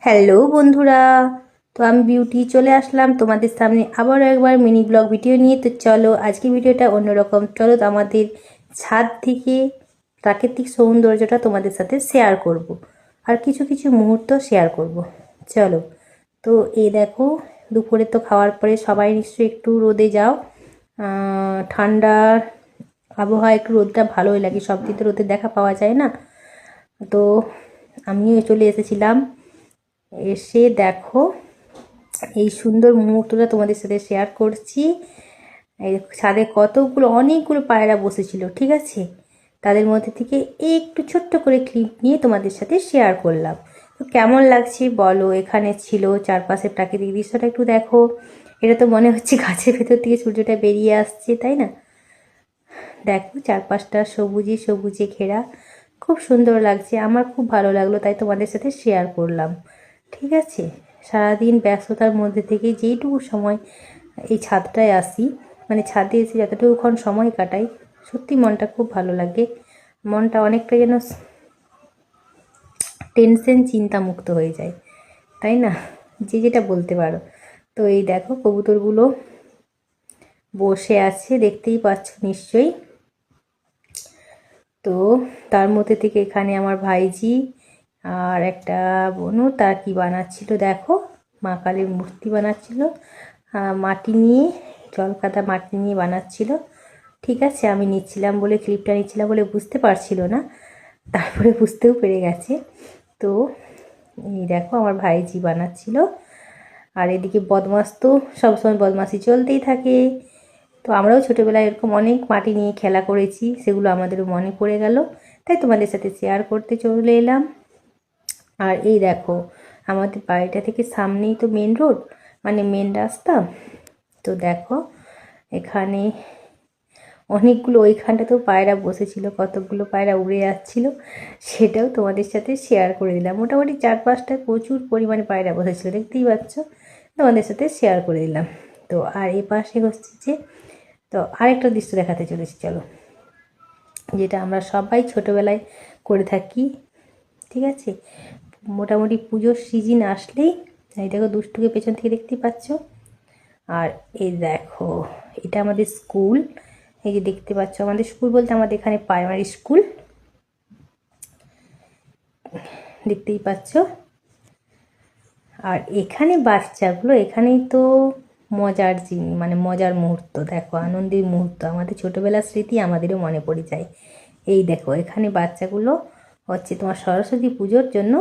Hello বন্ধুরা, তো আমি বিউটি চলে আসলাম তোমাদের সামনে আবারও একবার মিনি ব্লগ ভিডিও নিয়ে। তো চলো আজকে ভিডিওটা অন্যরকম। চলো তো আমাদের ছাদ থেকে প্রাকৃতিক সৌন্দর্যটা তোমাদের সাথে শেয়ার করব, আর কিছু কিছু মুহূর্ত শেয়ার করব। চলো, তো এই দেখো, দুপুরে তো খাওয়ার পরে সবাই নিশ্চয়ই একটু রোদে যাও। ঠান্ডা আবহাওয়া, একটু রোদটা ভালোই লাগে, সব দিন তো রোদের দেখা পাওয়া যায় না। তো আমিও চলে এসেছিলাম। এসে দেখো এই সুন্দর মুহূর্তটা তোমাদের সাথে শেয়ার করছি। এই ছাদে অনেকগুলো পায়রা বসেছিল, ঠিক আছে। তাদের মধ্যে থেকে একটু ছোট্ট করে ক্লিপ নিয়ে তোমাদের সাথে শেয়ার করলাম। তো কেমন লাগছে বলো। এখানে ছিল চারপাশে প্রাকৃতিক দৃশ্যটা একটু দেখো। এটা তো মনে হচ্ছে গাছের ভেতর থেকে সূর্যটা বেরিয়ে আসছে, তাই না? দেখো চারপাশটা সবুজে সবুজে ঘেরা, খুব সুন্দর লাগছে। আমার খুব ভালো লাগলো, তাই তোমাদের সাথে শেয়ার করলাম, ঠিক আছে। সারাদিন ব্যস্ততার মধ্যে থেকে যেইটুকু সময় এই ছাদটায় আসি, মানে ছাদে এসে যতটুকুক্ষণ সময় কাটাই, সত্যি মনটা খুব ভালো লাগে। মনটা অনেকটা যেন টেনশন চিন্তা মুক্ত হয়ে যায়, তাই না? যে যেটা বলতে পারো। তো এই দেখো কবুতরগুলো বসে আছে, দেখতেই পাচ্ছ নিশ্চয়ই। তো তার মধ্যে থেকে এখানে আমার ভাইজি আর একটা বোনও তার কি বানাচ্ছিল দেখো, মা কালীর মূর্তি বানাচ্ছিল। মাটি নিয়ে, জলকাদা মাটি নিয়ে বানাচ্ছিল, ঠিক আছে। আমি নিচ্ছিলাম বলে, ক্লিপটা নিচ্ছিলাম বলে বুঝতে পারছিল না, তারপরে বুঝতেও পেরে গেছে। তো এই দেখো আমার ভাইজি বানাচ্ছিল। আর এদিকে বদমাস তো সবসময় বদমাসি চলতেই থাকে। তো আমরাও ছোটোবেলায় এরকম অনেক মাটি নিয়ে খেলা করেছি, সেগুলো আমাদেরও মনে পড়ে গেল, তাই তোমাদের সাথে শেয়ার করতে চলে এলাম। আর এই দেখো আমাদের বাড়িটা থেকে সামনেই তো মেন রোড, মানে মেন রাস্তা। তো দেখো এখানে অনেকগুলো, ওইখানটাতেও পায়রা বসেছিল, কতগুলো পায়রা উড়ে যাচ্ছিল, সেটাও তোমাদের সাথে শেয়ার করে দিলাম। মোটামুটি 4-5টায় প্রচুর পরিমাণে পায়রা বসেছিল, দেখতেই পাচ্ছ, তোমাদের সাথে শেয়ার করে দিলাম। তো আর এ পাশে হচ্ছে যে, তো আরেকটা দৃশ্য দেখাতে চলেছি চলো, যেটা আমরা সবাই ছোটোবেলায় করে থাকি, ঠিক আছে। মোটামুটি পুজোর সিজন আসলেই, এই দেখো দুষ্টুকে পেছন থেকে দেখতেই পাচ্ছ। আর এই দেখো এটা আমাদের স্কুল, এই যে দেখতে পাচ্ছ, আমাদের স্কুল বলতে আমাদের এখানে প্রাইমারি স্কুল, দেখতেই পাচ্ছ। আর এখানে বাচ্চাগুলো, এখানেই তো মজার জিনিস, মানে মজার মুহূর্ত দেখো, আনন্দের মুহূর্ত, আমাদের ছোটোবেলার স্মৃতি আমাদেরও মনে পড়ে যায়। এই দেখো এখানে বাচ্চাগুলো হচ্ছে তোমার সরস্বতী পুজোর জন্য